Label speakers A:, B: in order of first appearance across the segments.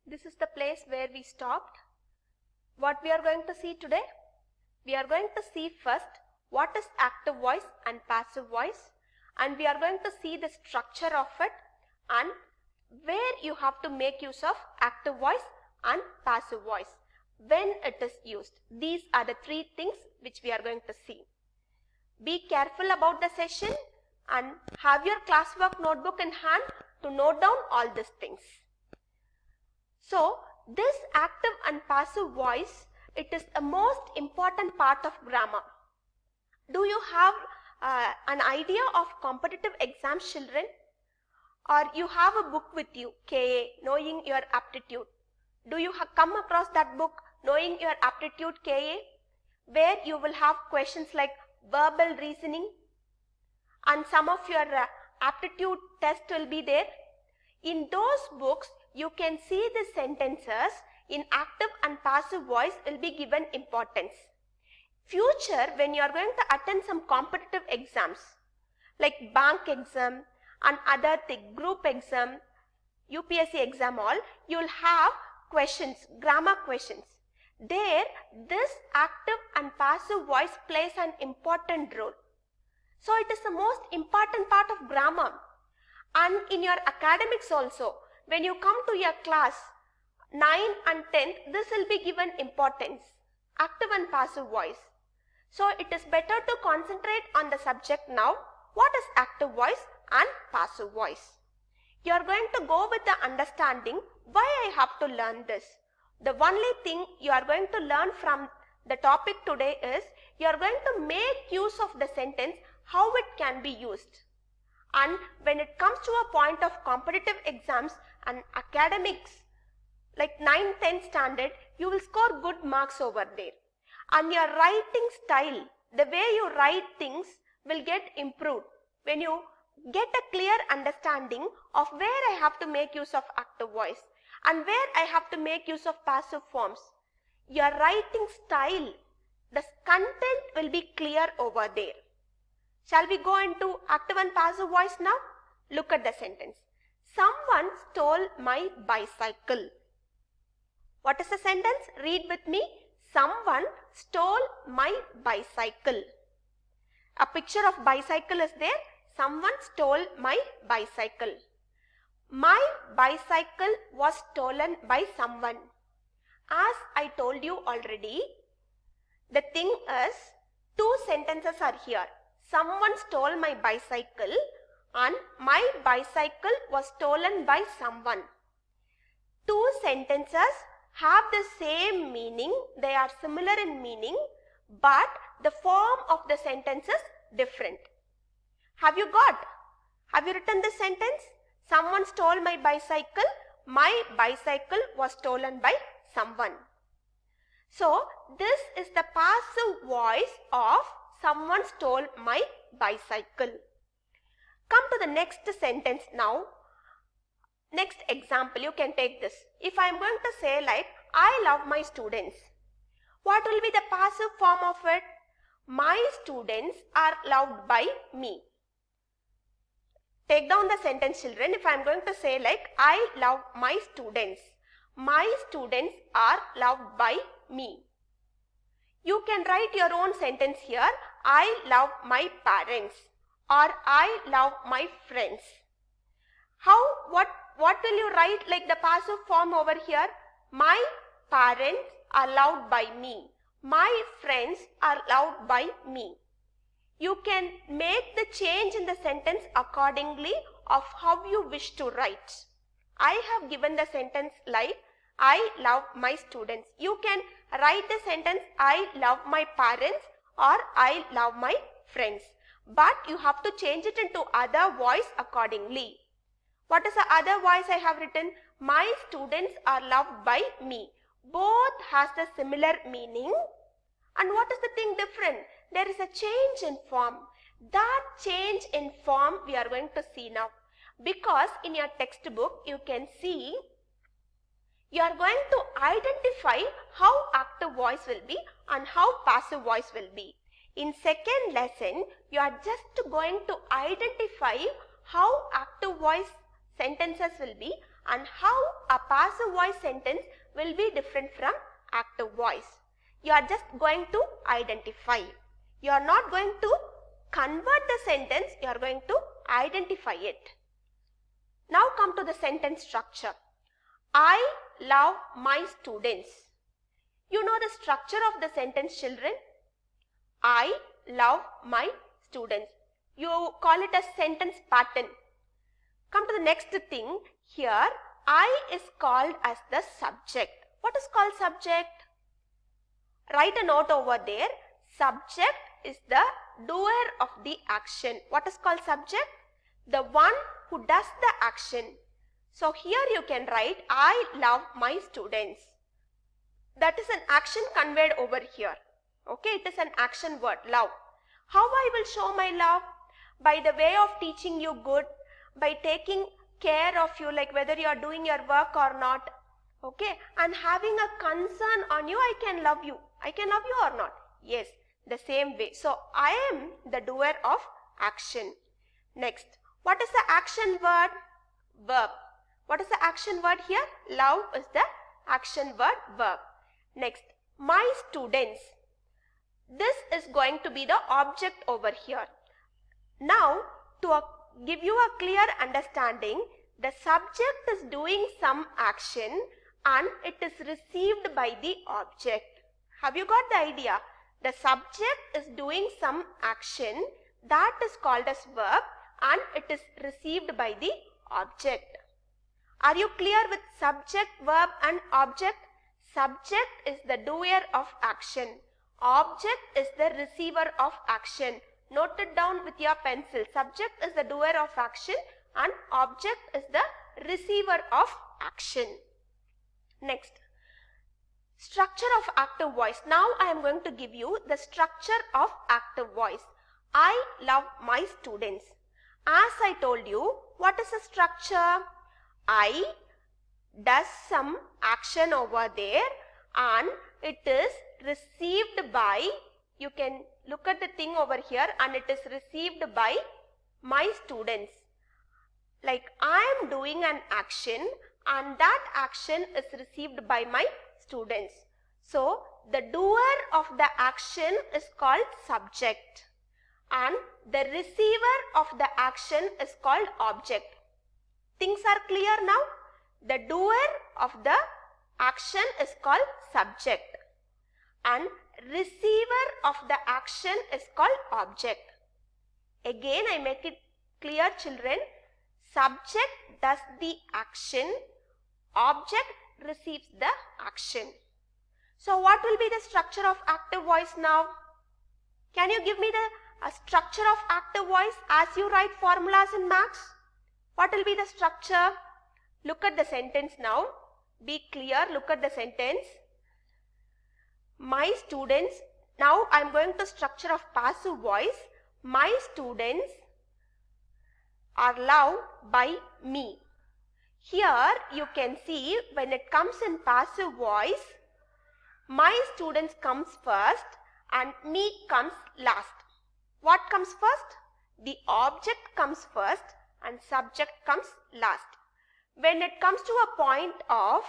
A: This is the place where we stopped. What we are going to see today? We are going to see first what is active voice and passive voice, and we are going to see the structure of it and where you have to make use of active voice and passive voice, when it is used. These are the three things which we are going to see. Be careful about the session and have your classwork notebook in hand to note down all these things. So, this active and passive voice, it is the most important part of grammar. Do you have an idea of competitive exams, children? Or you have a book with you, KA, Knowing Your Aptitude. Do you come across that book, Knowing Your Aptitude KA, where you will have questions like verbal reasoning and some of your aptitude test will be there. In those books, you can see the sentences in active and passive voice will be given importance. Future, when you are going to attend some competitive exams like bank exam and other group exam, UPSC exam all, you will have questions, grammar questions. There, this active and passive voice plays an important role. So, it is the most important part of grammar. And in your academics also, when you come to your class 9 and 10th, this will be given importance, active and passive voice. So, it is better to concentrate on the subject now. What is active voice and passive voice? You are going to go with the understanding why I have to learn this. The only thing you are going to learn from the topic today is you are going to make use of the sentence, how it can be used. And when it comes to a point of competitive exams and academics like 9th, 10th standard, you will score good marks over there. And your writing style, the way you write things will get improved when you get a clear understanding of where I have to make use of active voice and where I have to make use of passive forms. Your writing style, the content will be clear over there. Shall we go into active and passive voice now? Look at the sentence. Someone stole my bicycle. What is the sentence? Read with me. Someone stole my bicycle. A picture of bicycle is there. Someone stole my bicycle. My bicycle was stolen by someone. As I told you already, the thing is, two sentences are here. Someone stole my bicycle and my bicycle was stolen by someone. Two sentences have the same meaning. They are similar in meaning, but the form of the sentence is different. Have you got? Have you written this sentence? Someone stole my bicycle. My bicycle was stolen by someone. So, this is the passive voice of someone stole my bicycle. Come to the next sentence now. Next example, you can take this. If I am going to say like, I love my students. What will be the passive form of it? My students are loved by me. Take down the sentence, children. If I am going to say like, I love my students. My students are loved by me. You can write your own sentence here. I love my parents or I love my friends. What will you write like the passive form over here? My parents are loved by me. My friends are loved by me. You can make the change in the sentence accordingly of how you wish to write. I have given the sentence like, I love my students. You can write the sentence, I love my parents or I love my friends. But you have to change it into other voice accordingly. What is the other voice I have written? My students are loved by me. Both has the similar meaning. And what is the thing different? There is a change in form. That change in form we are going to see now. Because in your textbook you can see you are going to identify how active voice will be and how passive voice will be. In second lesson, you are just going to identify how active voice sentences will be and how a passive voice sentence will be different from active voice. You are just going to identify. You are not going to convert the sentence, you are going to identify it. Now come to the sentence structure. I love my students. You know the structure of the sentence, children? I love my students. You call it as sentence pattern. Come to the next thing. Here, I is called as the subject. What is called subject? Write a note over there. Subject is the doer of the action. What is called subject? The one who does the action. So here you can write, I love my students. That is an action conveyed over here. Okay, it is an action word, love. How I will show my love? By the way of teaching you good, by taking care of you, like whether you are doing your work or not. Okay, and having a concern on you, I can love you. I can love you or not? Yes, the same way. So, I am the doer of action. Next, what is the action word? Verb. What is the action word here? Love is the action word, verb. Next, my students. This is going to be the object over here. Now, to give you a clear understanding, the subject is doing some action and it is received by the object. Have you got the idea? The subject is doing some action, that is called as verb, and it is received by the object. Are you clear with subject, verb and object? Subject is the doer of action. Object is the receiver of action. Note it down with your pencil. Subject is the doer of action and object is the receiver of action. Next, structure of active voice. Now I am going to give you the structure of active voice. I love my students. As I told you, what is the structure? I does some action over there and it is received by, you can look at the thing over here, and it is received by my students. Like I am doing an action and that action is received by my students. So the doer of the action is called subject and the receiver of the action is called object. Things are clear now? The doer of the action is called subject and receiver of the action is called object. Again I make it clear, children. Subject does the action, object receives the action. So what will be the structure of active voice now? Can you give me the structure of active voice as you write formulas in maths? What will be the structure? Look at the sentence now. Be clear. Look at the sentence. My students. Now I am going to structure of passive voice. My students are loved by me. Here you can see when it comes in passive voice, my students comes first and me comes last. What comes first? The object comes first and subject comes last. When it comes to a point of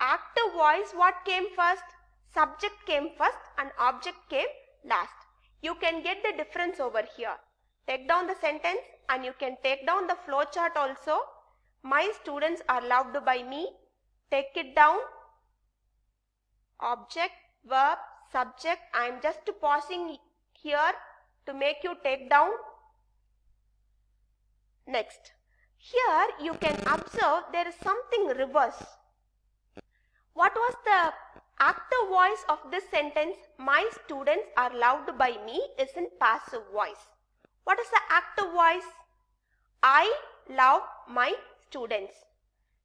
A: active voice, what came first? Subject came first and object came last. You can get the difference over here. Take down the sentence and you can take down the flow chart also. My students are loved by me. Take it down. Object, verb, subject. I am just pausing here to make you take down. Next. Here you can observe there is something reverse. What was the active voice of this sentence? My students are loved by me is in passive voice. What is the active voice? I love my students.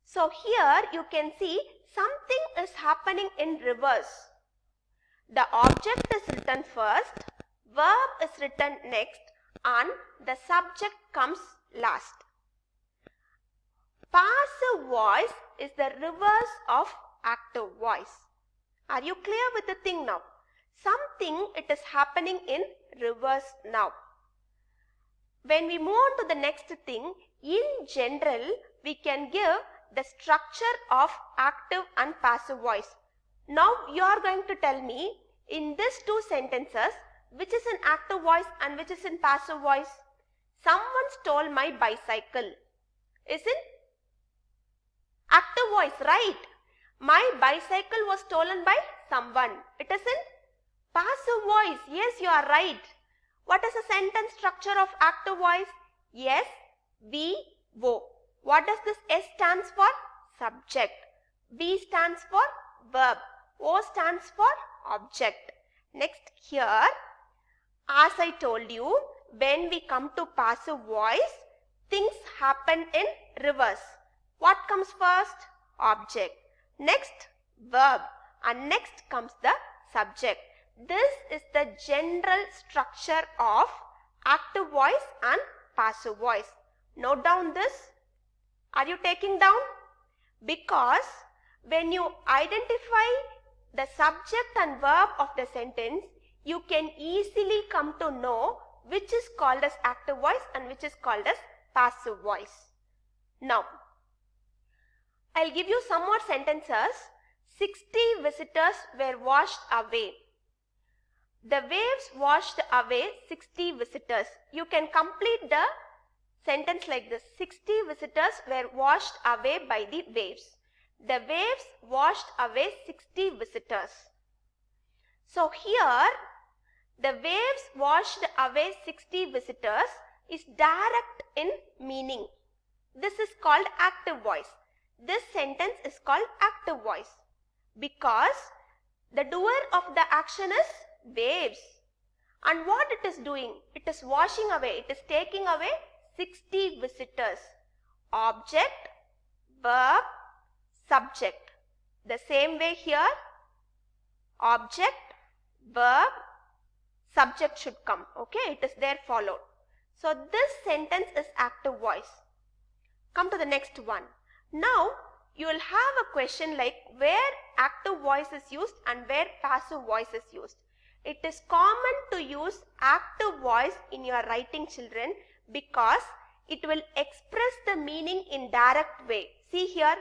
A: So here you can see something is happening in reverse. The object is written first, verb is written next, and the subject comes last. Passive voice is the reverse of active voice. Are you clear with the thing now? Something it is happening in reverse now. When we move on to the next thing, In general, we can give the structure of active and passive voice. Now you are going to tell me in these two sentences which is in active voice and which is in passive voice. Someone stole my bicycle. Is in active voice, right? My bicycle was stolen by someone. It is in passive voice. Yes, you are right. What is the sentence structure of active voice? Yes, V, O. What does this S stands for? Subject. V stands for verb. O stands for object. Next here, as I told you, when we come to passive voice, things happen in reverse. What comes first? Object. Next, verb. And next comes the subject. This is the general structure of active voice and passive voice. Note down this. Are you taking down? Because when you identify the subject and verb of the sentence, you can easily come to know which is called as active voice and which is called as passive voice. Now, I'll give you some more sentences. 60 visitors were washed away. The waves washed away 60 visitors. You can complete the sentence like this. 60 visitors were washed away by the waves. The waves washed away 60 visitors. So here, the waves washed away 60 visitors is direct in meaning. This is called active voice. This sentence is called active voice because the doer of the action is waves. And what it is doing? It is washing away. It is taking away 60 visitors. Object, verb, subject. The same way here, object, verb, subject should come. Okay, it is there followed. So this sentence is active voice. Come to the next one. Now you will have a question like where active voice is used and where passive voice is used. It is common to use active voice in your writing, children, because it will express the meaning in direct way. See here,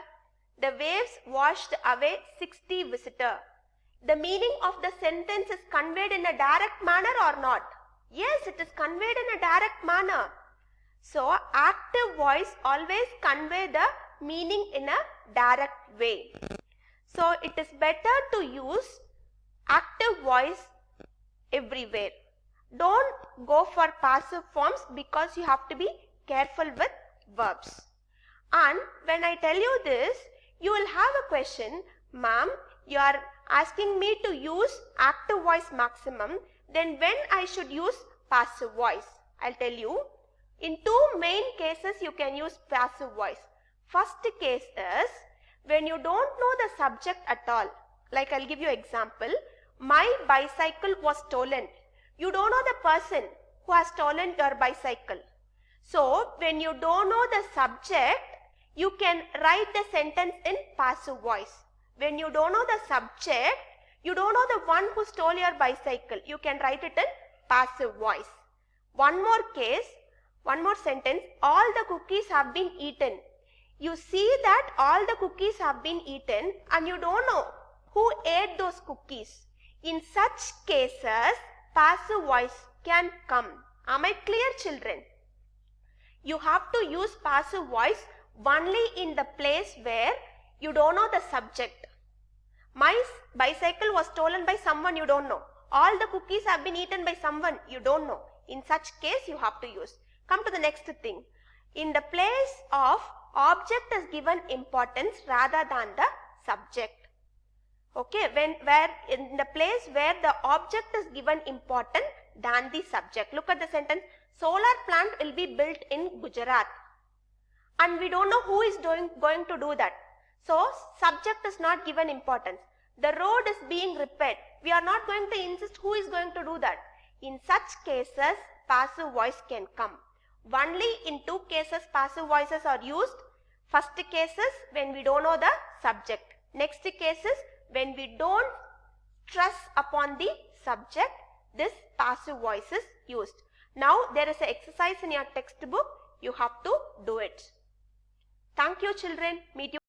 A: the waves washed away 60 visitors. The meaning of the sentence is conveyed in a direct manner or not? Yes, it is conveyed in a direct manner. So, active voice always convey the meaning in a direct way. So, it is better to use active voice everywhere. Don't go for passive forms because you have to be careful with verbs. And when I tell you this, you will have a question, ma'am, you are asking me to use active voice maximum, then when I should use passive voice? I'll tell you. In two main cases you can use passive voice. First case is when you don't know the subject at all. Like I'll give you example. My bicycle was stolen. You don't know the person who has stolen your bicycle. So when you don't know the subject, you can write the sentence in passive voice. When you don't know the subject, you don't know the one who stole your bicycle, you can write it in passive voice. One more case, one more sentence, all the cookies have been eaten. You see that all the cookies have been eaten and you don't know who ate those cookies. In such cases, passive voice can come. Am I clear, children? You have to use passive voice only in the place where you don't know the subject. My bicycle was stolen by someone you don't know. All the cookies have been eaten by someone you don't know. In such case, you have to use. Come to the next thing. In the place of object is given importance rather than the subject. Okay, where in the place where the object is given important than the subject. Look at the sentence. Solar plant will be built in Gujarat. And we don't know who is going to do that. So, subject is not given importance. The road is being repaired. We are not going to insist who is going to do that. In such cases, passive voice can come. Only in two cases passive voices are used. First cases when we don't know the subject. Next cases when we don't stress upon the subject, this passive voice is used. Now there is an exercise in your textbook. you have to do it. Thank you children. Meet you